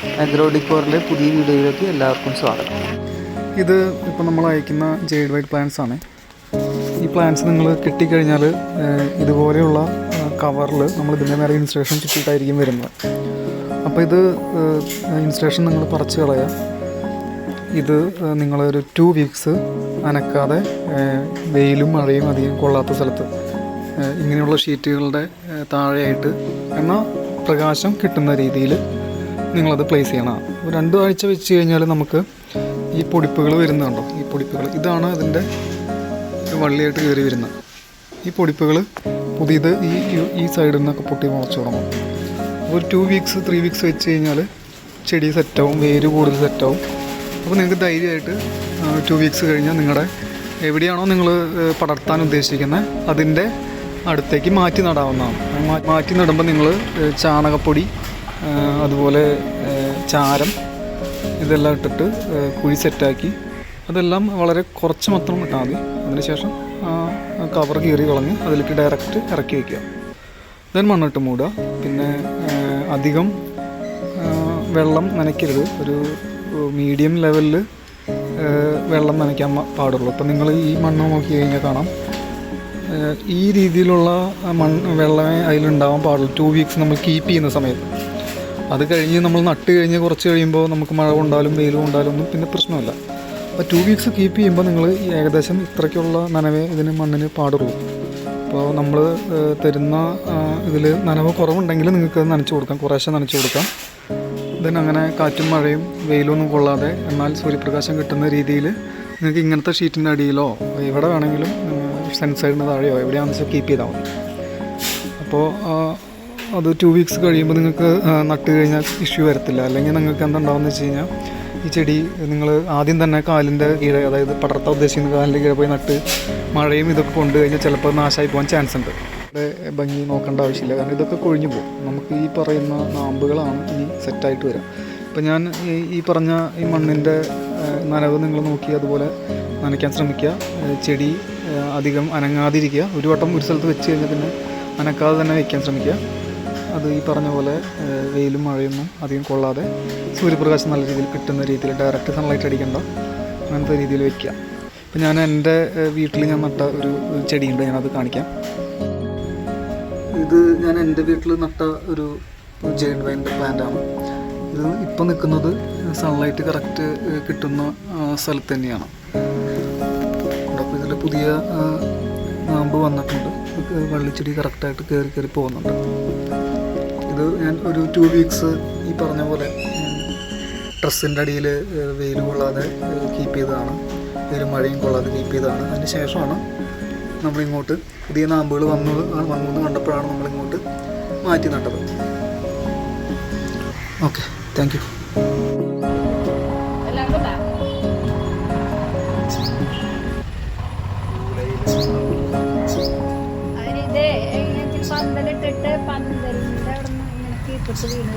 Agro ഡിക്കോറിലെ പുതിയ വീഡിയോയിലേക്ക് എല്ലാവർക്കും സ്വാഗതം. ഇത് ഇപ്പോൾ നമ്മൾ അയക്കുന്ന ജെയ്ഡ് വൈറ്റ് പ്ലാന്റ്സ് ആണ്. ഈ പ്ലാന്റ്സ് നിങ്ങൾ കിട്ടിക്കഴിഞ്ഞാൽ ഇതുപോലെയുള്ള കവറിൽ നമ്മൾ ഇതിൻ്റെ നേരെ ഇൻസ്റ്റലേഷൻ ചുറ്റിയിട്ടായിരിക്കും വരുന്നത്. അപ്പോൾ ഇത് ഇൻസ്റ്റലേഷൻ നിങ്ങൾ പറിച്ച് കളയുക. ഇത് നിങ്ങളൊരു 2 വീക്സ് അനക്കാതെ വെയിലും മഴയും അധികം കൊള്ളാത്ത സ്ഥലത്ത് ഇങ്ങനെയുള്ള ഷീറ്റുകളുടെ താഴെയായിട്ട് എന്നാൽ പ്രകാശം കിട്ടുന്ന രീതിയിൽ നിങ്ങളത് പ്ലേസ് ചെയ്യണം. 2 ആഴ്ച വെച്ച് കഴിഞ്ഞാൽ നമുക്ക് ഈ പൊടിപ്പുകൾ വരുന്നുണ്ടോ, ഈ പൊടിപ്പുകൾ ഇതാണ് അതിൻ്റെ വള്ളിയായിട്ട് കയറി വരുന്നത്. ഈ പൊടിപ്പുകൾ പുതിയത് ഈ സൈഡിൽ നിന്നൊക്കെ പൊട്ടി മുളച്ച് തുടങ്ങും. ഒരു 2 വീക്സ് 3 വീക്സ് വെച്ച് കഴിഞ്ഞാൽ ചെടി സെറ്റാവും, വേര് കൂടുതൽ സെറ്റാവും. അപ്പോൾ നിങ്ങൾക്ക് ധൈര്യമായിട്ട് 2 വീക്സ് കഴിഞ്ഞാൽ നിങ്ങളുടെ എവിടെയാണോ നിങ്ങൾ പടർത്താൻ ഉദ്ദേശിക്കുന്നത് അതിൻ്റെ അടുത്തേക്ക് മാറ്റി നടാവുന്നതാണ്. മാറ്റി നടുമ്പോൾ നിങ്ങൾ ചാണകപ്പൊടി, അതുപോലെ ചാരം ഇതെല്ലാം ഇട്ടിട്ട് കുഴി സെറ്റാക്കി അതെല്ലാം വളരെ കുറച്ച് മാത്രം ഇട്ടാൽ മതി. അതിനുശേഷം കവർ കീറി കളഞ്ഞ് അതിലേക്ക് ഡയറക്റ്റ് ഇറക്കി വയ്ക്കുക. ദെൻ മണ്ണിട്ട് മൂടുക. പിന്നെ അധികം വെള്ളം നനയ്ക്കരുത്. ഒരു മീഡിയം ലെവലിൽ വെള്ളം നനയ്ക്കാൻ പാടുള്ളൂ. അപ്പോൾ നിങ്ങൾ ഈ മണ്ണ് നോക്കി കഴിഞ്ഞാൽ കാണാം, ഈ രീതിയിലുള്ള വെള്ളമേ അതിലുണ്ടാവാൻ പാടുള്ളൂ 2 വീക്സ് നമ്മൾ കീപ്പ് ചെയ്യുന്ന സമയത്ത്. അത് കഴിഞ്ഞ് നമ്മൾ നട്ട് കഴിഞ്ഞ് കുറച്ച് കഴിയുമ്പോൾ നമുക്ക് മഴ കൊണ്ടാലും വെയിൽ കൊണ്ടാലും ഒന്നും പിന്നെ പ്രശ്നമില്ല. അപ്പോൾ 2 വീക്സ് കീപ്പ് ചെയ്യുമ്പോൾ നിങ്ങൾ ഏകദേശം ഇത്രയ്ക്കുള്ള നനവേ ഇതിന് മണ്ണിന് പാടുള്ളൂ. അപ്പോൾ നമ്മൾ തരുന്ന ഇതിൽ നനവ് കുറവുണ്ടെങ്കിൽ നിങ്ങൾക്ക് നനച്ച് കൊടുക്കാം, കുറേശ്ശെ നനച്ച് കൊടുക്കാം. ദെൻ അങ്ങനെ കാറ്റും മഴയും വെയിലൊന്നും കൊള്ളാതെ എന്നാൽ സൂര്യപ്രകാശം കിട്ടുന്ന രീതിയിൽ നിങ്ങൾക്ക് ഇങ്ങനത്തെ ഷീറ്റിൻ്റെ അടിയിലോ എവിടെ വേണമെങ്കിലും സെൻസൈഡിന് താഴെയോ എവിടെയാണെന്ന് വെച്ചാൽ കീപ്പ് ചെയ്താൽ മതി. അപ്പോൾ അത് 2 വീക്സ് കഴിയുമ്പോൾ നിങ്ങൾക്ക് നട്ട് കഴിഞ്ഞാൽ ഇഷ്യൂ വരത്തില്ല. അല്ലെങ്കിൽ നിങ്ങൾക്ക് എന്തുണ്ടാവുമെന്ന് വെച്ച് കഴിഞ്ഞാൽ ഈ ചെടി നിങ്ങൾ ആദ്യം തന്നെ കാലിൻ്റെ കീഴെ, അതായത് പടർത്താൻ ഉദ്ദേശിക്കുന്ന കാലിൻ്റെ കീഴെ പോയി നട്ട് മഴയും ഇതൊക്കെ കൊണ്ടു കഴിഞ്ഞാൽ ചിലപ്പോൾ നാശമായി പോകാൻ ചാൻസ് ഉണ്ട്. ഭംഗി നോക്കേണ്ട ആവശ്യമില്ല, കാരണം ഇതൊക്കെ കൊഴിഞ്ഞു പോകും. നമുക്ക് ഈ പറയുന്ന നാമ്പുകളാണ് ഇനി സെറ്റായിട്ട് വരിക. ഇപ്പം ഞാൻ ഈ പറഞ്ഞ ഈ മണ്ണിൻ്റെ നനവ് നിങ്ങൾ നോക്കി അതുപോലെ നനയ്ക്കാൻ ശ്രമിക്കുക. ചെടി അധികം അനങ്ങാതിരിക്കുക. ഒരു വട്ടം ഒരു സ്ഥലത്ത് വെച്ച് കഴിഞ്ഞാൽ പിന്നെ അനക്കാതെ തന്നെ വയ്ക്കാൻ ശ്രമിക്കുക. അത് ഈ പറഞ്ഞ പോലെ വെയിലും മഴയൊന്നും അധികം കൊള്ളാതെ സൂര്യപ്രകാശം നല്ല രീതിയിൽ കിട്ടുന്ന രീതിയിൽ ഡയറക്റ്റ് സൺലൈറ്റ് അടിക്കേണ്ട അങ്ങനത്തെ രീതിയിൽ വയ്ക്കുക. ഇപ്പം ഞാൻ എൻ്റെ വീട്ടിൽ ഞാൻ നട്ട ഒരു ചെടിയുണ്ട്, ഞാനത് കാണിക്കാം. ഇത് ഞാൻ എൻ്റെ വീട്ടിൽ നട്ട ഒരു ജെയ്ഡ് വൈൻ്റെ പ്ലാന്റാണ്. ഇത് ഇപ്പം നിൽക്കുന്നത് സൺലൈറ്റ് കറക്റ്റ് കിട്ടുന്ന സ്ഥലത്ത് തന്നെയാണ്. അപ്പോൾ ഇതിൽ പുതിയ നാമ്പ് വന്നിട്ടുണ്ട്. വള്ളിച്ചെടി കറക്റ്റായിട്ട് കയറി പോകുന്നുണ്ട്. ഇത് ഞാൻ ഒരു 2 വീക്സ് ഈ പറഞ്ഞ പോലെ ഡ്രസ്സിൻ്റെ അടിയിൽ വെയിൽ കൊള്ളാതെ കീപ്പ് ചെയ്തതാണ്, വെയിലും മഴയും കൊള്ളാതെ കീപ്പ് ചെയ്തതാണ്. അതിന് ശേഷമാണ് നമ്മളിങ്ങോട്ട് പുതിയ നാമ്പുകൾ വന്നു കണ്ടപ്പോഴാണ് നമ്മളിങ്ങോട്ട് മാറ്റി നട്ടത്. Okay, thank you. പന്തലിട്ടിട്ട് പന്തലിൻ്റെ അവിടെ നിന്ന് ഇങ്ങനെ കീപ്പിട്ട് വീണ്